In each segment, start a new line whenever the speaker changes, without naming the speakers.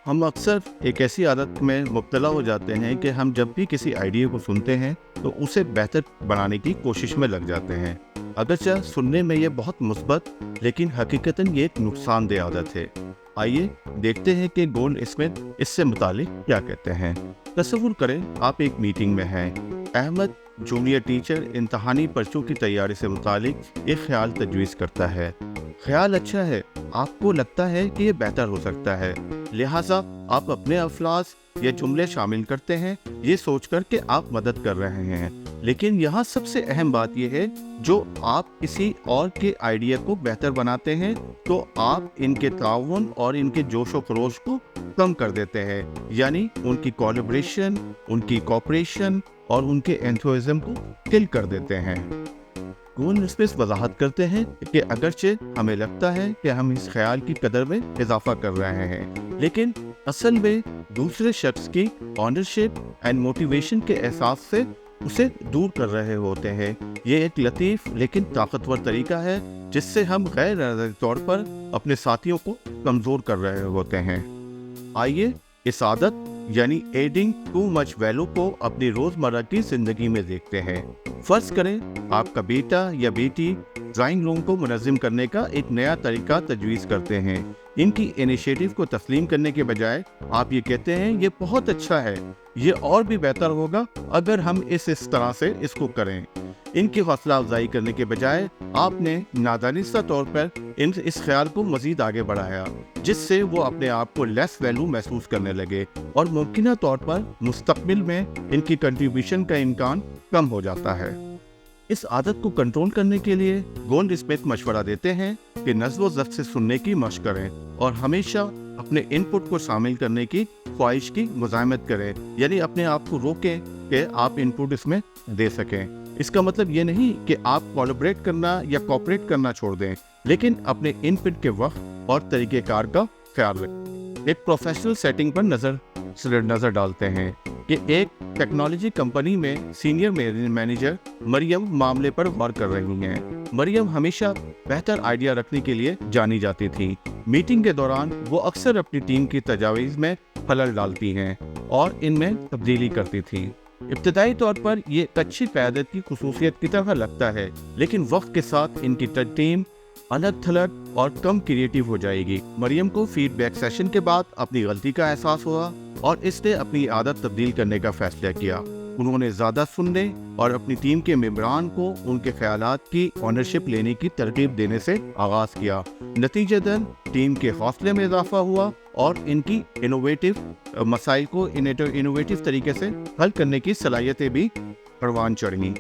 हम अक्सर एक ऐसी आदत में मुब्तला हो जाते हैं कि हम जब भी किसी आइडिया को सुनते हैं तो उसे बेहतर बनाने की कोशिश में लग जाते हैं। अगरचे सुनने में ये बहुत मुस्बत, लेकिन हकीकतन ये एक नुकसानदेह आदत है। आइए देखते हैं कि गोल्ड स्मिथ इससे मुतालिक क्या कहते हैं। तसव्वुर करें आप एक मीटिंग में हैं। अहमद जूनियर टीचर इम्तहानी पर्चों की तैयारी से मुतालिक एक ख्याल तजवीज़ करता है। ख्याल अच्छा है, आपको लगता है कि ये बेहतर हो सकता है, लिहाजा आप अपने अल्फाज या जुमले शामिल करते हैं ये सोचकर कि आप मदद कर रहे हैं। लेकिन यहाँ सबसे अहम बात यह है, जो आप किसी और के आइडिया को बेहतर बनाते हैं तो आप इनके ताउन और इनके जोश व खरोश को कम कर देते हैं, यानी उनकी कोलैबोरेशन, उनकी कोऑपरेशन और उनके एंथुसियाज्म को किल कर देते हैं। गोल्ड स्मिथ वजाहत करते हैं कि अगरचे हमें लगता है कि हम इस ख्याल की कदर में इजाफा कर रहे हैं, लेकिन असल में दूसरे शख्स की ऑनरशिप एंड मोटिवेशन के एहसास से उसे दूर कर रहे होते हैं। ये एक लतीफ़ लेकिन ताकतवर तरीका है जिससे हम गैर इरादी तौर पर अपने साथियों को कमज़ोर कर रहे होते हैं। आइए इस आदत यानी एडिंग टू मच वैल्यू को अपनी रोज़मर्रा की ज़िंदगी में देखते हैं। फ़र्ज़ करें आपका बेटा या बेटी ड्राइंग रूम को मुनज़्ज़म करने का एक नया तरीका तजवीज़ करते हैं। इनकी इनिशिएटिव को तस्लीम करने के बजाय आप ये कहते हैं ये बहुत अच्छा है, ये और भी बेहतर होगा अगर हम इस तरह से इसको करें। इनकी हौसला अफजाई करने के बजाय आपने नादानिस्ता तौर पर इस ख्याल को मज़ीद आगे बढ़ाया, जिससे वो अपने आप को लेस वैल्यू महसूस करने लगे और मुमकिन तौर पर मुस्तकबिल में इनकी कंट्रीब्यूशन का इम्कान कम हो जाता है। इस आदत को कंट्रोल करने के लिए गोल्ड स्मिथ मशवरा देते हैं कि नज़्म व ज़ब्त से सुनने की मशक करें और हमेशा अपने इनपुट को शामिल करने की ख्वाहिश की मुज़ाहमत करें, यानी अपने आप को रोकें कि आप इनपुट इसमें दे सकें। इसका मतलब ये नहीं कि आप कोलैबोरेट करना या कोऑपरेट करना छोड़ दें, लेकिन अपने इनपुट के वक्त और तरीक़ेकार का ख्याल रखें। एक प्रोफेशनल सेटिंग पर नज़र डालते हैं कि एक टेक्नोलॉजी कंपनी में सीनियर मैनेजर मरियम मामले पर गौर कर रही हैं। मरियम हमेशा बेहतर आइडिया रखने के लिए जानी जाती थी। मीटिंग के दौरान वो अक्सर अपनी टीम की तजावीज़ में खलल डालती हैं और इनमें तब्दीली करती थी। इब्तदाई तौर पर ये एक अच्छी क़यादत की खुसूसियत की तरह लगता है, लेकिन वक्त के साथ इनकी टीम अलग थलग और कम क्रिएटिव हो जाएगी। मरियम को फीडबैक सेशन के बाद अपनी गलती का एहसास हुआ और इसने अपनी आदत तब्दील करने का फैसला किया। उन्होंने ज़्यादा सुनने और अपनी टीम के मेंबरान को उनके ख्यालात की ऑनरशिप लेने की तरकीब देने से आगाज़ किया। नतीजतन टीम के हौसले में इजाफा हुआ और इनकी इनोवेटिव मसाइल को इनोवेटिव तरीके से हल करने की सलाहियतें भी परवान चढ़ीं।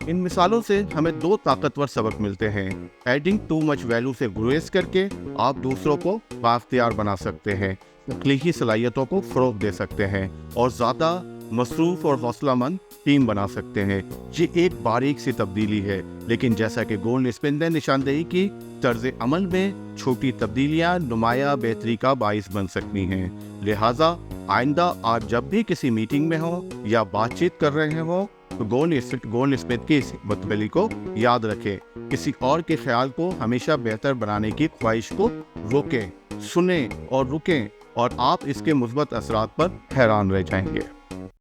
इन मिसालों से हमें दो ताकतवर सबक मिलते हैं। एडिंग टू मच वैल्यू से गुरेज करके आप दूसरों को बाख्तियार बना सकते हैं, तख्लीकी सलाहियतों को फ़रोग़ दे सकते हैं और ज़्यादा मसरूफ़ और हौसलामंद टीम बना सकते हैं। ये एक बारीक सी तब्दीली है, लेकिन जैसा कि गोल्ड स्मिथ ने निशानदेही की, तर्ज अमल में छोटी तब्दीलियाँ नुमाया बेहतरी का बाइस बन सकती हैं। लिहाजा आइंदा आप जब भी किसी मीटिंग में हो या बातचीत कर रहे हो तो गोल्ड स्मिथ की इस मतबली को याद रखें। किसी और के ख्याल को हमेशा बेहतर बनाने की ख्वाहिश को रोकें, सुनें और रुकें, और आप इसके मुस्बत असरात पर हैरान रह जाएंगे।